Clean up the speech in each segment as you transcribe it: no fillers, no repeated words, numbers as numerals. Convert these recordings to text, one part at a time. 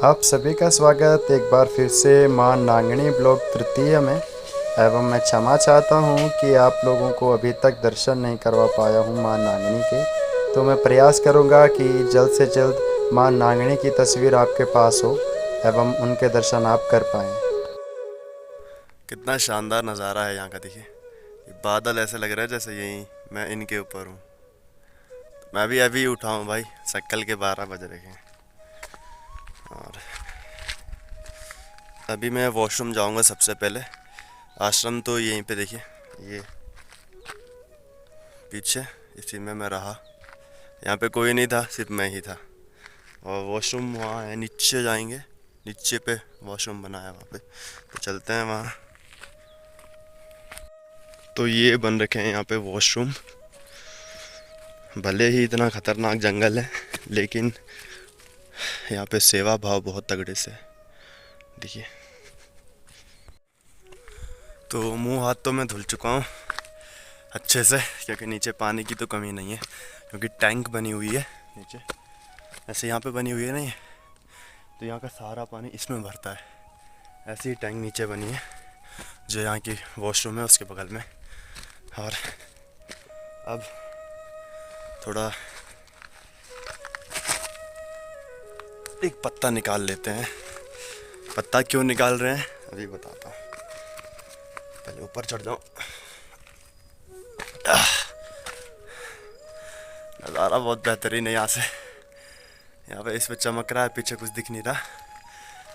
आप सभी का स्वागत एक बार फिर से मां नांगणी ब्लॉग तृतीय में। एवं मैं क्षमा चाहता हूं कि आप लोगों को अभी तक दर्शन नहीं करवा पाया हूं मां नांगणी के। तो मैं प्रयास करूंगा कि जल्द से जल्द मां नांगणी की तस्वीर आपके पास हो एवं उनके दर्शन आप कर पाएँ। कितना शानदार नज़ारा है यहाँ का। देखिए, ये बादल ऐसे लग रहा है जैसे यही मैं इनके ऊपर हूँ। मैं भी अभी उठा हूँ भाई, शक्ल के 12 बज रहे हैं और अभी मैं वॉशरूम जाऊँगा सबसे पहले। आश्रम तो यहीं पे देखिए, ये पीछे इसी में मैं रहा। यहाँ पे कोई नहीं था, सिर्फ मैं ही था। और वॉशरूम वहाँ है, नीचे जाएंगे। नीचे पे वॉशरूम बना है वहाँ पे, तो चलते हैं वहाँ। तो ये बन रखे हैं यहाँ पे वॉशरूम। भले ही इतना खतरनाक जंगल है, लेकिन यहाँ पे सेवा भाव बहुत तगड़े से है। देखिए, तो मुंह हाथ तो मैं धुल चुका हूँ अच्छे से, क्योंकि नीचे पानी की तो कमी नहीं है, क्योंकि टैंक बनी हुई है नीचे। ऐसे यहाँ पे बनी हुई है नहीं, तो यहाँ का सारा पानी इसमें भरता है। ऐसी ही टैंक नीचे बनी है, जो यहाँ की वॉशरूम है उसके बगल में। और अब थोड़ा एक पत्ता निकाल लेते हैं। पत्ता क्यों निकाल रहे हैं अभी बताता हूँ, पहले ऊपर चढ़ जाऊँ। नज़ारा बहुत बेहतरीन है यहाँ से। यहाँ पे इस पे चमक रहा है, पीछे कुछ दिख नहीं रहा,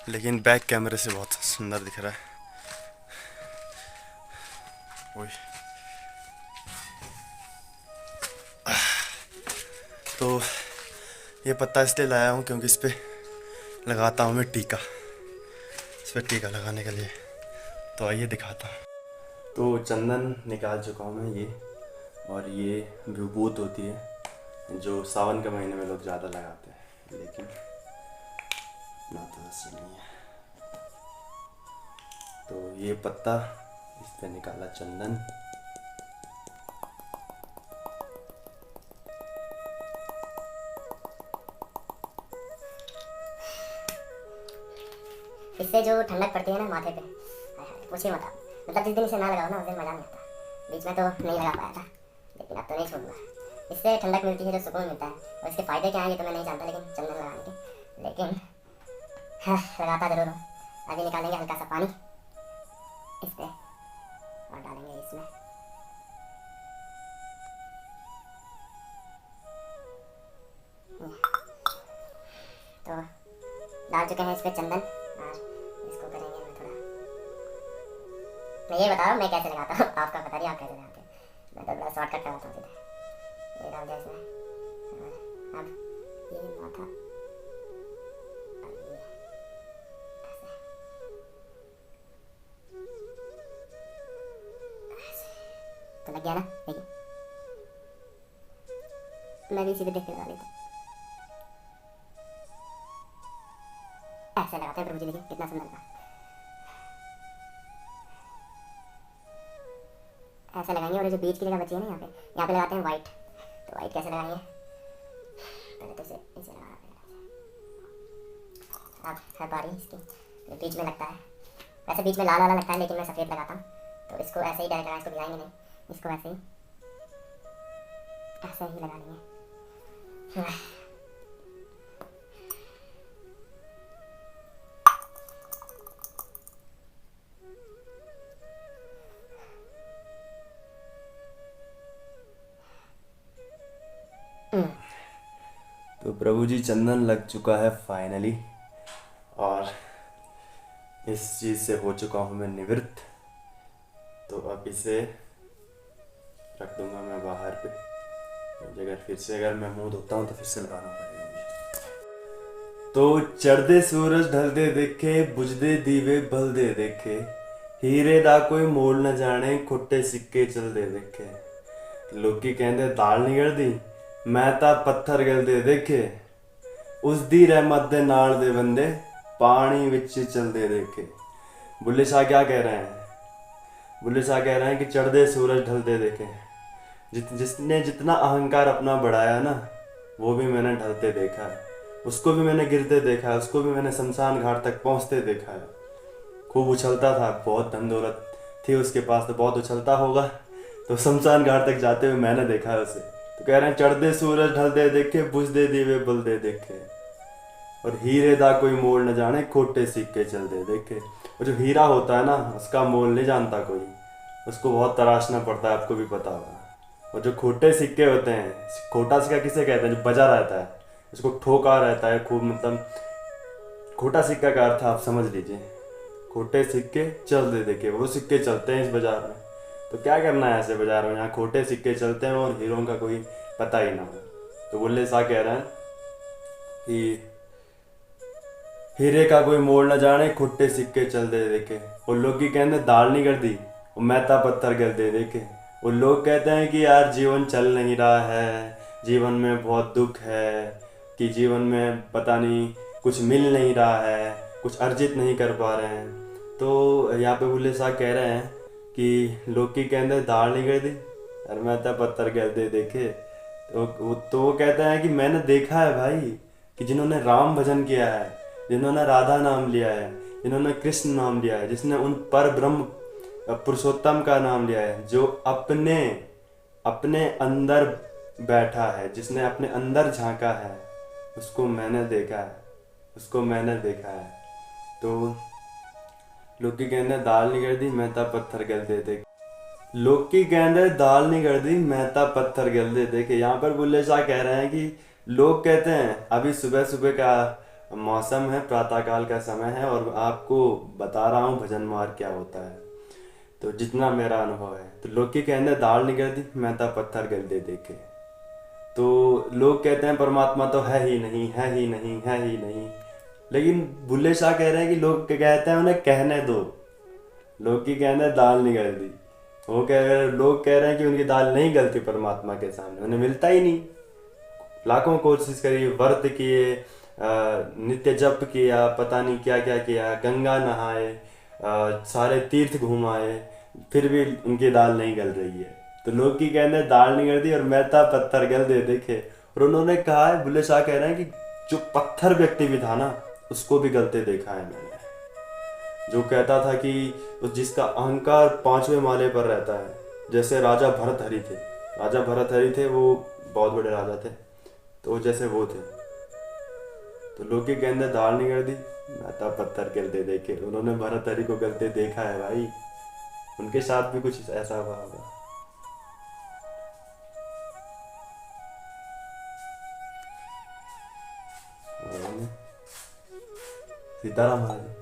लेकिन बैक कैमरे से बहुत सुंदर दिख रहा है। ओए, तो ये पत्ता इसलिए लाया हूँ क्योंकि इस पे लगाता हूँ मैं टीका। इस पर टीका लगाने के लिए, तो आइए दिखाता हूँ। तो चंदन निकाल चुका हूँ मैं ये, और ये विभूत होती है जो सावन के महीने में लोग ज़्यादा लगाते हैं, लेकिन ना तो ऐसे नहीं है। तो ये पत्ता, इस पे निकाला चंदन। इससे जो ठंडक पड़ती है ना माथे पे, पूछिए मत आप। मतलब जिस दिन इसे ना लगाओ ना उस दिन मज़ा नहीं आता। बीच में तो नहीं लगा पाया था, लेकिन अब तो नहीं छोड़ूंगा। इससे ठंडक मिलती है, जो सुकून मिलता है। और इसके फ़ायदे क्या हैं ये तो मैं नहीं जानता, लेकिन चंदन लगाने के, लेकिन हाँ, लगाता ज़रूर हूँ। अभी निकालेंगे हल्का सा पानी इस पर और डालेंगे इसमें। तो डाल चुके हैं इस पर चंदन, और इसको करेंगे मैं थोड़ा। मैं ये बता रहा हूँ मैं कैसे लगाता हूँ, आपका पता नहीं आप कैसे लगाते हैं। मैं तो बड़ा शॉर्टकट लगाता हूँ सीधे। ये डाल दिया इसमें, और अब ये माथा, और ये ऐसे ऐसे। तो लग गया ना, देखिए। मैं भी सीधे देख के लगा लेता हूँ। ऐसे लगाते हैं प्रभु जी, देखिए कितना सुंदर लगा। ऐसे लगाएंगे, और जो बीच की जगह बची है ना यहाँ पे लगाते हैं वाइट। तो वाइट कैसे लगाएंगे, पहले तो इसे लगा देंगे। अब है बारी इसकी, जो बीच में लगता है। वैसे बीच में लाल वाला लगता है, लेकिन मैं सफ़ेद लगाता हूँ। तो इसको ऐसे ही डायरेक्ट लगाएंगे, इसको भिगाएंगे नहीं, इसको ऐसे ही लगा लेंगे। तो प्रभु जी चंदन लग चुका है फाइनली, और इस चीज़ से हो चुका हूँ मैं निवृत्त। तो अब इसे रख दूंगा मैं बाहर पे। अगर फिर से अगर मैं मुंह धोता हूँ तो फिर से लगाना पड़ेगा मुझे। तो चढ़दे सूरज ढलदे देखे, बुझदे दीवे बलदे देखे, हीरे दा कोई मोल न जाने, खोटे सिक्के चलदे देखे। लोकी कहंदे दाल नहीं गलदी, मैं ता पत्थर गलदे देखे। उस दी रहमत दे नाल दे बंदे, पानी विच चलदे देखे। बुल्ले शाह क्या कह रहे हैं? बुल्ले शाह कह रहे हैं कि चढ़दे सूरज ढलते देखे। जिसने जितना अहंकार अपना बढ़ाया ना, वो भी मैंने ढलते देखा है। उसको भी मैंने गिरते देखा है, उसको भी मैंने शमशान घाट तक पहुंचते देखा है। खूब उछलता था, बहुत धन दौलत थी उसके पास तो बहुत उछलता होगा, तो शमशान घाट तक जाते हुए मैंने देखा है उसे। तो कह रहे हैं चढ़ते सूरज ढलते देखे, बुझदे दीवे बलदे देखे, और हीरे दा कोई मोल न जाने, खोटे सिक्के चलते देखे। और जो हीरा होता है ना, उसका मोल नहीं जानता कोई, उसको बहुत तराशना पड़ता है, आपको भी पता होगा। और जो खोटे सिक्के होते हैं, खोटा सिक्का किसे कहते हैं, जो बजा रहता है, उसको ठोका रहता है खूब, मतलब खोटा सिक्का का अर्थ आप समझ लीजिए। खोटे सिक्के चलते देखे, वो सिक्के चलते हैं इस बाजार में, तो क्या करना है ऐसे बाजार में यहाँ खोटे सिक्के चलते हैं और हीरों का कोई पता ही ना हो। तो बुल्ले शाह कह रहे हैं कि हीरे का कोई मोल न जाने, खोटे सिक्के चलते देखे। और लोग की कहते दाल नहीं कर दी, वो मेहता पत्थर गलते देखे। वो लोग कहते हैं कि यार जीवन चल नहीं रहा है, जीवन में बहुत दुख है, कि जीवन में पता नहीं कुछ मिल नहीं रहा है, कुछ अर्जित नहीं कर पा रहे हैं। तो यहाँ पे बुल्ले शाह कह रहे हैं कि लोग की कहते दाल नहीं कर दी और मेहता पत्थर गलते देखे। तो वो कहते हैं कि मैंने देखा है भाई, कि जिन्होंने राम भजन किया है, जिन्होंने राधा नाम लिया है, जिन्होंने कृष्ण नाम लिया है, जिसने उन पर ब्रह्म पुरुषोत्तम का नाम लिया है, जो अपने अपने अंदर बैठा है, जिसने अपने अंदर झांका है, उसको मैंने देखा है, उसको मैंने देखा है। तो लोग की कहते दाल नहीं कर दी, मेहता पत्थर गलते देखे। लोग की कहते दाल नहीं कर दी, मेहता पत्थर गलते देखे। यहाँ पर बुल्ले शाह कह रहे हैं कि लोग कहते हैं अभी सुबह सुबह का मौसम है, प्रातःकाल का समय है, और आपको बता रहा हूँ भजन मार्ग क्या होता है, तो जितना मेरा अनुभव है। तो लोग की कहते दाल नहीं कर दी, मेहता पत्थर गलते देखे। तो लोग कहते हैं परमात्मा तो है ही नहीं, है ही नहीं, है ही नहीं। लेकिन बुल्ले शाह कह रहे हैं कि लोग कहते हैं उन्हें कहने दो, लोग की कहते दाल नहीं कर दी। वो कह रहे, लोग कह रहे हैं कि उनकी दाल नहीं गलती परमात्मा के सामने, उन्हें मिलता ही नहीं। लाखों कोशिश करी, व्रत किए, नित्य जप किया, पता नहीं क्या क्या किया, गंगा नहाए, सारे तीर्थ घुमाए, फिर भी उनकी दाल नहीं गल रही है। तो लोग की कहने दाल नहीं गल दी और मेहता पत्थर गल दे देखे। और उन्होंने कहा है, बुल्ले शाह कह रहे हैं कि जो पत्थर व्यक्ति भी था ना, उसको भी गलते देखा है मैंने। जो कहता था कि जिसका अहंकार 5वें माले पर रहता है, जैसे राजा भरतहरि थे। राजा भरतहरि थे, वो बहुत बड़े राजा थे, तो जैसे वो थे। तो लोग के कहते दाल नहीं कर दी, मेहता पत्थर गलते देखे। उन्होंने भरतहरि को गलते देखा है भाई, उनके साथ भी कुछ ऐसा हुआ होगा। सीताराम महाराज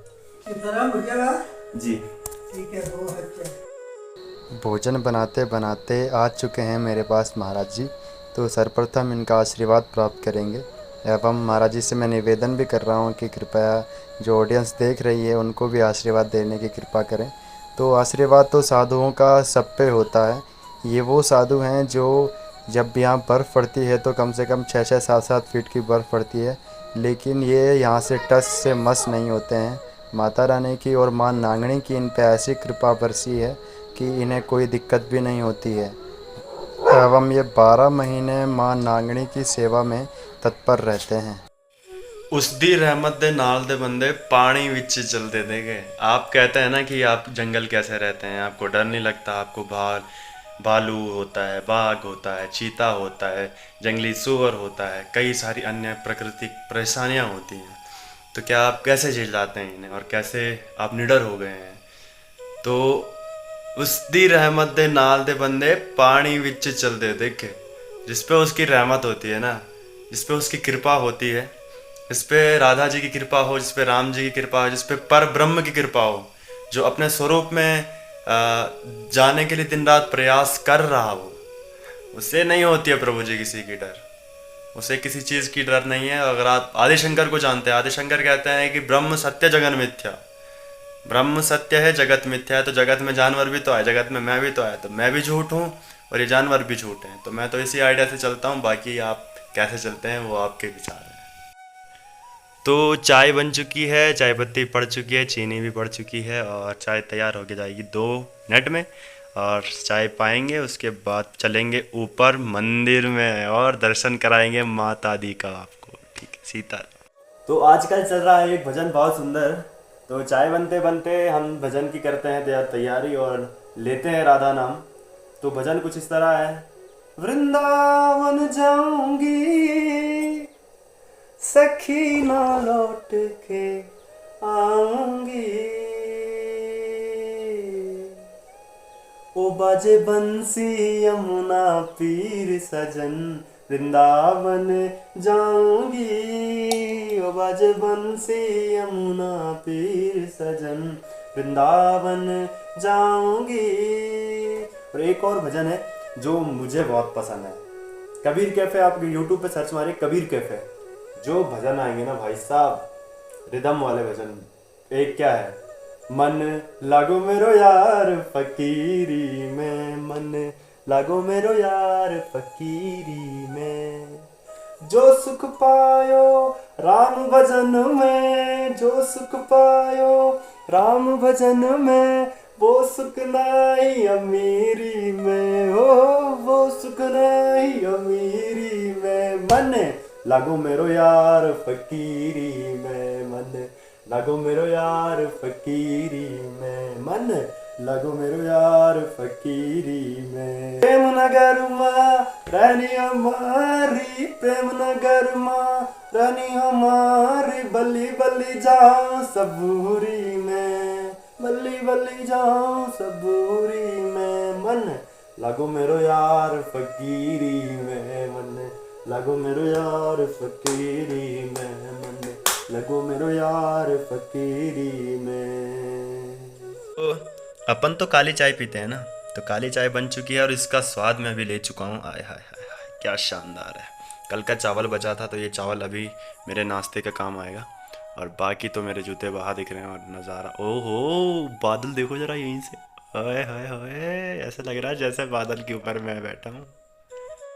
सीताराम भैया जी। ठीक है, वो अच्छा। भोजन बनाते बनाते आ चुके हैं मेरे पास महाराज जी, तो सर्वप्रथम इनका आशीर्वाद प्राप्त करेंगे। एवं महाराज जी से मैं निवेदन भी कर रहा हूँ कि कृपया जो ऑडियंस देख रही है उनको भी आशीर्वाद देने की कृपा करें। तो आशीर्वाद तो साधुओं का सब पे होता है। ये वो साधु हैं जो जब यहाँ बर्फ़ पड़ती है तो कम से कम 6-6, 7-7 फीट की बर्फ़ पड़ती है, लेकिन ये यहाँ से टच से मस नहीं होते हैं। माता रानी की और माँ नागणी की इन पे ऐसी कृपा बरसी है कि इन्हें कोई दिक्कत भी नहीं होती है। एवं ये 12 महीने माँ नागणी की सेवा में तत्पर रहते हैं। उस दी रहमत दे नाल दे बंदे पानी विच चलते देखे। आप कहते हैं ना कि आप जंगल कैसे रहते हैं, आपको डर नहीं लगता, आपको भालू होता है, बाघ होता है, चीता होता है, जंगली सूअर होता है, कई सारी अन्य प्राकृतिक परेशानियां होती हैं, तो क्या आप कैसे झेल जाते हैं इन्हें और कैसे आप निडर हो गए हैं। तो उस दी रहमत दे नाल दे बंदे पानी विच चलते देखे। जिस पे उसकी रहमत होती है ना, जिस पे उसकी कृपा होती है, जिस पे राधा जी की कृपा हो, जिस पे राम जी की कृपा हो, जिस पे पर ब्रह्म की कृपा हो, जो अपने स्वरूप में जाने के लिए दिन रात प्रयास कर रहा हो, उसे नहीं होती है प्रभु जी किसी की डर, उसे किसी चीज़ की डर नहीं है। अगर आप आदिशंकर को जानते हैं, आदिशंकर कहते हैं कि ब्रह्म सत्य जगन मिथ्या, ब्रह्म सत्य है जगत मिथ्या है। तो जगत में जानवर भी तो आए, जगत में मैं भी तो आया, तो मैं भी झूठ हूँ और ये जानवर भी झूठ हैं। तो मैं तो इसी आइडिया से चलता हूँ, बाकी आप कैसे चलते हैं वो आपके विचार हैं। तो चाय बन चुकी है, चाय पत्ती पड़ चुकी है, चीनी भी पड़ चुकी है और चाय तैयार होके जाएगी 2 मिनट में। और चाय पाएंगे, उसके बाद चलेंगे ऊपर मंदिर में और दर्शन कराएंगे माता दी का आपको। ठीक है, सीता तो आजकल चल रहा है एक भजन बहुत सुंदर। तो चाय बनते बनते हम भजन की करते हैं तैयारी और लेते हैं राधा नाम। तो भजन कुछ इस तरह है। वृंदावन जाऊंगी सखी ना लौट के आऊंगी, ओ बाजे बंसी यमुना पीर सजन वृंदावन जाऊंगी, ओ बाजे बंसी यमुना पीर सजन वृंदावन जाऊंगी। और एक और भजन है जो मुझे बहुत पसंद है, कबीर कैफे। आप यूट्यूब पे सर्च मारिए कबीर कैफे, जो भजन आएंगे ना भाई साहब, रिदम वाले भजन। एक क्या है, मन लागो मेरो यार फकीरी में, मन लागो मेरो यार फकीरी में, जो सुख पायो राम भजन में, जो सुख पायो राम भजन में, वो सुख नहीं अमीरी में, हो वो सुख नहीं अमीरी में, मन लागो मेरो यार फकीरी में, मन लागो मेरो यार फकीरी में, मन लागो मेरो यार फकीरी में। प्रेम नगर माँ रानी हमारी, प्रेम नगर माँ रानी हमारी, बल्ली बल्ली जाओ सबूरी में, बल्ली बल्ली जाओ सबूरी में, मन लागो मेरो यार फकीरी में, मन लागो मेरो यार फकीरी में, मन लगो मेरो यार फकीरी में। तो अपन तो काली चाय पीते हैं ना, तो काली चाय बन चुकी है और इसका स्वाद मैं अभी ले चुका हूँ। आय हाय हाय हाय क्या शानदार है। कल का चावल बचा था तो ये चावल अभी मेरे नाश्ते का काम आएगा। और बाकी तो मेरे जूते बाहर दिख रहे हैं और नज़ारा, ओहो बादल देखो जरा यहीं से, हाय हाय हाय, ऐसा लग रहा है जैसे बादल के ऊपर मैं बैठा हूँ।